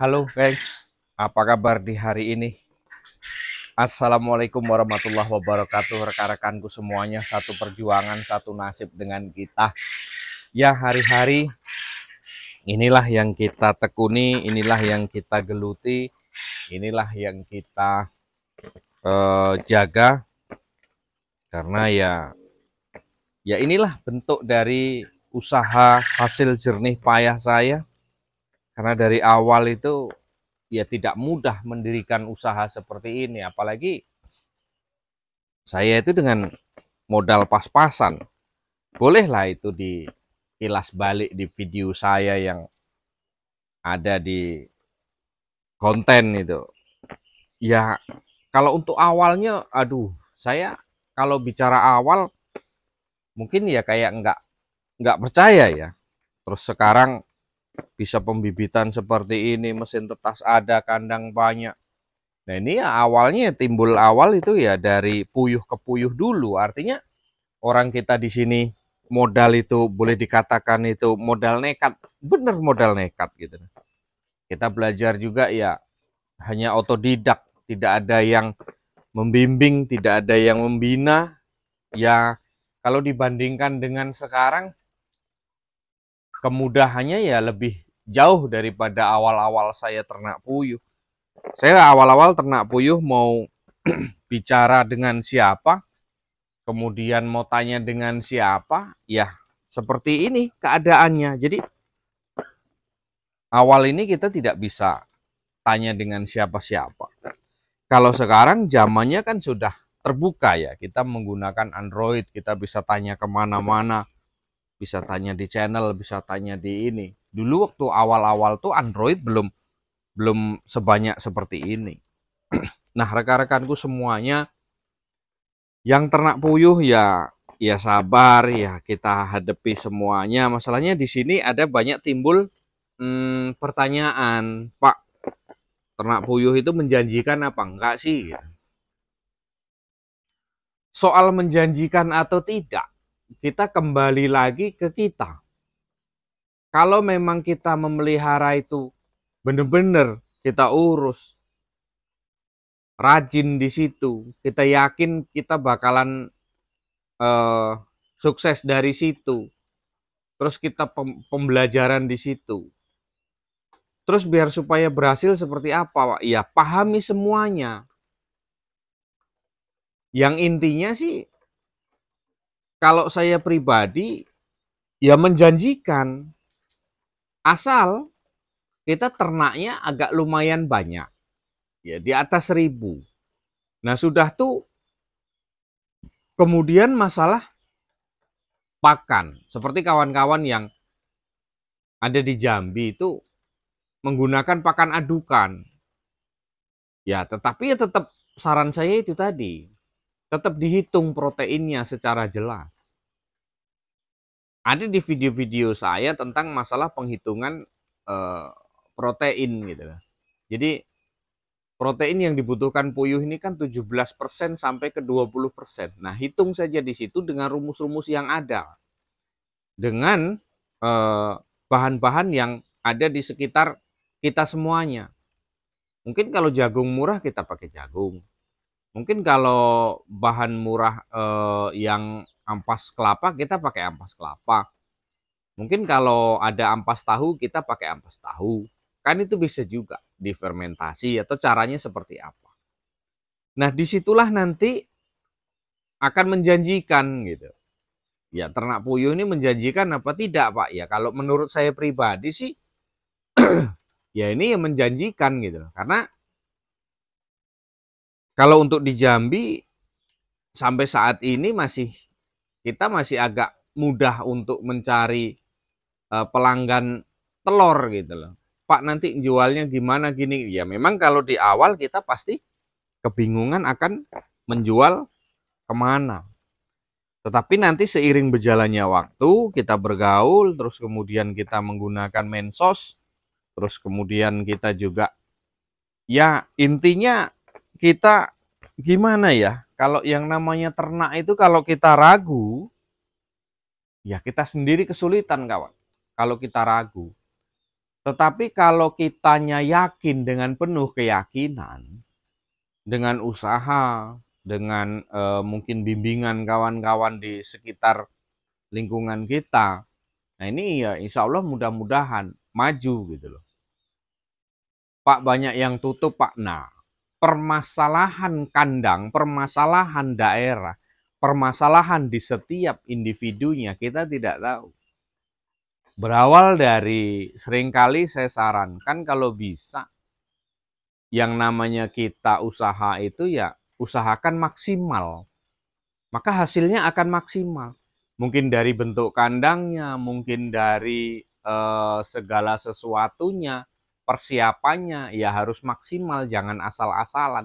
Halo guys, apa kabar di hari ini? Assalamualaikum warahmatullahi wabarakatuh. Rekan-rekanku semuanya, satu perjuangan, satu nasib dengan kita. Ya, hari-hari inilah yang kita tekuni, inilah yang kita geluti, inilah yang kita jaga. Karena ya inilah bentuk dari usaha hasil jernih payah saya. Karena dari awal itu ya tidak mudah mendirikan usaha seperti ini, apalagi saya itu dengan modal pas-pasan. Bolehlah itu dikilas balik di video saya yang ada di konten itu. Ya, kalau untuk awalnya, aduh, saya kalau bicara awal mungkin ya kayak nggak percaya ya. Terus sekarang bisa pembibitan seperti ini, mesin tetas ada, kandang banyak. Nah ini ya awalnya timbul awal itu ya dari puyuh ke puyuh dulu. Artinya orang kita di sini modal itu boleh dikatakan itu modal nekat, bener modal nekat gitu. Kita belajar juga ya hanya otodidak, tidak ada yang membimbing, tidak ada yang membina. Ya kalau dibandingkan dengan sekarang, kemudahannya ya lebih jauh daripada awal-awal saya ternak puyuh. Saya awal-awal ternak puyuh mau bicara dengan siapa, kemudian mau tanya dengan siapa, ya seperti ini keadaannya. Jadi awal ini kita tidak bisa tanya dengan siapa-siapa. Kalau sekarang zamannya kan sudah terbuka ya, kita menggunakan Android, kita bisa tanya kemana-mana, bisa tanya di channel, bisa tanya di ini. Dulu waktu awal-awal tuh Android belum sebanyak seperti ini. Nah, rekan-rekanku semuanya yang ternak puyuh ya sabar ya, kita hadapi semuanya. Masalahnya di sini ada banyak timbul pertanyaan, Pak, ternak puyuh itu menjanjikan apa enggak sih? Soal menjanjikan atau tidak, kita kembali lagi ke kita. Kalau memang kita memelihara itu benar-benar kita urus, rajin di situ, kita yakin kita bakalan sukses dari situ. Terus kita pembelajaran di situ. Terus biar supaya berhasil seperti apa, Pak? Ya pahami semuanya. Yang intinya sih, kalau saya pribadi, ya menjanjikan. Asal kita ternaknya agak lumayan banyak. Ya di atas 1.000. Nah sudah tuh, kemudian masalah pakan. Seperti kawan-kawan yang ada di Jambi itu menggunakan pakan adukan. Ya tetapi ya tetap saran saya itu tadi. Tetap dihitung proteinnya secara jelas. Ada di video-video saya tentang masalah penghitungan protein gitu. Jadi protein yang dibutuhkan puyuh ini kan 17% sampai ke 20%. Nah, hitung saja di situ dengan rumus-rumus yang ada. Dengan bahan-bahan yang ada di sekitar kita semuanya. Mungkin kalau jagung murah kita pakai jagung. Mungkin kalau bahan murah yang ampas kelapa kita pakai ampas kelapa. Mungkin kalau ada ampas tahu kita pakai ampas tahu. Kan itu bisa juga difermentasi atau caranya seperti apa. Nah, disitulah nanti akan menjanjikan gitu. Ya, ternak puyuh ini menjanjikan apa tidak, Pak? Ya, kalau menurut saya pribadi sih, ya ini yang menjanjikan gitu. Karena kalau untuk di Jambi sampai saat ini kita masih agak mudah untuk mencari pelanggan telur gitu loh. Pak, nanti jualnya gimana gini? Ya memang kalau di awal kita pasti kebingungan akan menjual kemana. Tetapi nanti seiring berjalannya waktu, kita bergaul, terus kemudian kita menggunakan medsos, terus kemudian kita juga, ya intinya kita gimana ya, kalau yang namanya ternak itu kalau kita ragu, ya kita sendiri kesulitan kawan, kalau kita ragu. Tetapi kalau kitanya yakin dengan penuh keyakinan, dengan usaha, dengan mungkin bimbingan kawan-kawan di sekitar lingkungan kita, nah ini ya insya Allah mudah-mudahan maju gitu loh. Pak, banyak yang tutup Pak. Nah, permasalahan kandang, permasalahan daerah, permasalahan di setiap individunya kita tidak tahu. Berawal dari seringkali saya sarankan kalau bisa yang namanya kita usaha itu ya usahakan maksimal. Maka hasilnya akan maksimal. Mungkin dari bentuk kandangnya, mungkin dari segala sesuatunya, persiapannya ya harus maksimal, jangan asal-asalan.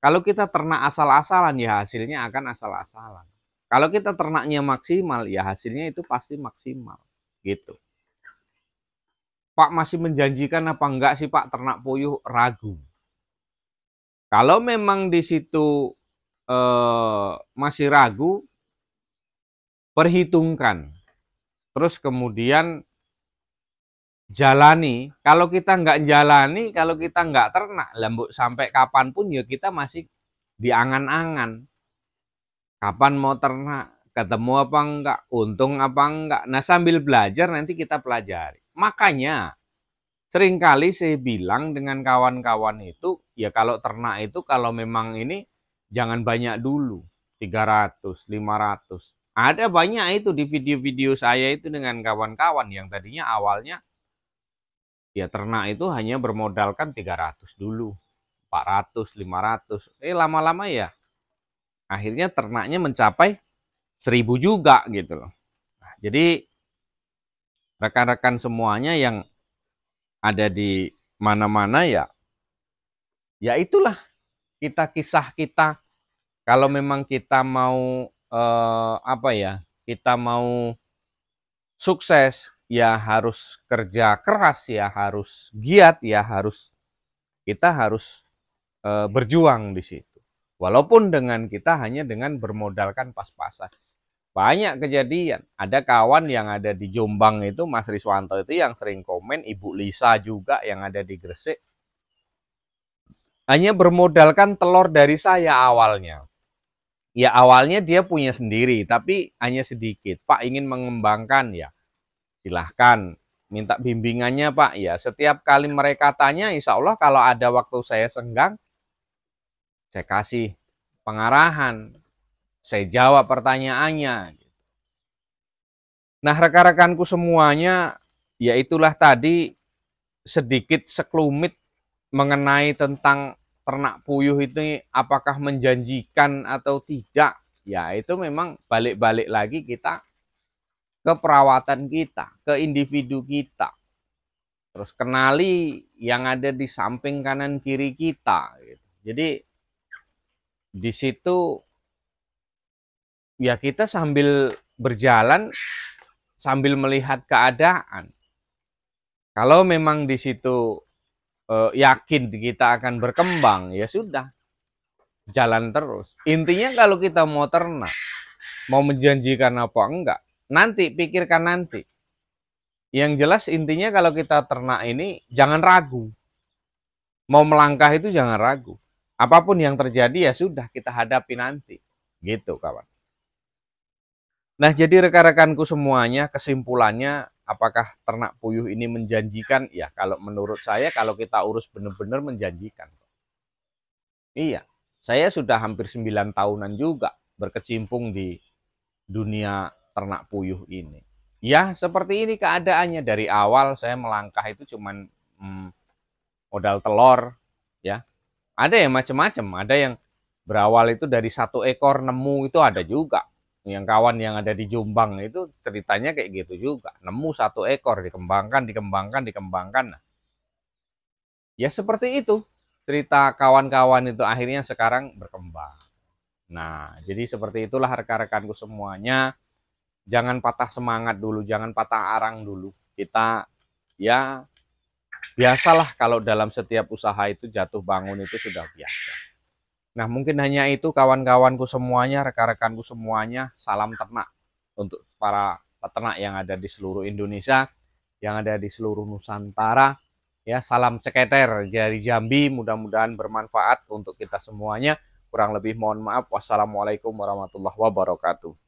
Kalau kita ternak asal-asalan ya hasilnya akan asal-asalan. Kalau kita ternaknya maksimal ya hasilnya itu pasti maksimal. Gitu. Pak, masih menjanjikan apa enggak sih Pak ternak puyuh? Ragu. Kalau memang di situ masih ragu, perhitungkan. Terus kemudian jalani. Kalau kita nggak jalani, kalau kita nggak ternak, lembut sampai kapanpun ya kita masih diangan-angan. Kapan mau ternak, ketemu apa enggak, untung apa enggak. Nah sambil belajar nanti kita pelajari. Makanya seringkali saya bilang dengan kawan-kawan itu, ya kalau ternak itu kalau memang ini jangan banyak dulu, 300, 500. Ada banyak itu di video-video saya itu dengan kawan-kawan yang tadinya awalnya ya ternak itu hanya bermodalkan 300 dulu, 400, 500. Lama-lama ya akhirnya ternaknya mencapai 1000 juga gitu loh. Nah, jadi rekan-rekan semuanya yang ada di mana-mana ya itulah kisah kita. Kalau memang kita mau kita mau sukses ya harus kerja keras, ya harus giat, ya kita harus berjuang di situ. Walaupun dengan kita hanya dengan bermodalkan pas-pasan. Banyak kejadian. Ada kawan yang ada di Jombang itu, Mas Riswanto itu yang sering komen, Ibu Lisa juga yang ada di Gresik. Hanya bermodalkan telur dari saya awalnya. Ya awalnya dia punya sendiri, tapi hanya sedikit. Pak ingin mengembangkan ya, silahkan. Minta bimbingannya Pak. Ya setiap kali mereka tanya, insya Allah kalau ada waktu saya senggang, saya kasih pengarahan. Saya jawab pertanyaannya. Nah rekan-rekanku semuanya, ya itulah tadi sedikit sekelumit mengenai tentang ternak puyuh itu apakah menjanjikan atau tidak. Ya itu memang balik-balik lagi kita ke perawatan kita, ke individu kita. Terus kenali yang ada di samping kanan kiri kita. Jadi di situ ya kita sambil berjalan, sambil melihat keadaan. Kalau memang di situ yakin kita akan berkembang, ya sudah, jalan terus. Intinya kalau kita mau ternak, mau menjanjikan apa enggak, nanti pikirkan nanti. Yang jelas intinya kalau kita ternak ini jangan ragu. Mau melangkah itu jangan ragu. Apapun yang terjadi ya sudah kita hadapi nanti. Gitu kawan. Nah jadi rekan-rekanku semuanya, kesimpulannya apakah ternak puyuh ini menjanjikan? Ya kalau menurut saya kalau kita urus benar-benar menjanjikan. Iya, saya sudah hampir 9 tahunan juga berkecimpung di dunia ternak puyuh ini. Ya seperti ini keadaannya. Dari awal saya melangkah itu cuman modal telur ya. Ada yang macam-macam, ada yang berawal itu dari 1 ekor nemu, itu ada juga. Yang kawan yang ada di Jombang itu ceritanya kayak gitu juga. Nemu 1 ekor, dikembangkan. Nah, ya seperti itu cerita kawan-kawan itu akhirnya sekarang berkembang. Nah, jadi seperti itulah rekan-rekanku semuanya. Jangan patah semangat dulu, jangan patah arang dulu. Kita ya biasalah kalau dalam setiap usaha itu jatuh bangun itu sudah biasa. Nah, mungkin hanya itu kawan-kawanku semuanya, rekan-rekanku semuanya. Salam ternak untuk para peternak yang ada di seluruh Indonesia. yang ada di seluruh Nusantara. Ya, salam ceketer dari Jambi, mudah-mudahan bermanfaat untuk kita semuanya. Kurang lebih mohon maaf. Wassalamualaikum warahmatullahi wabarakatuh.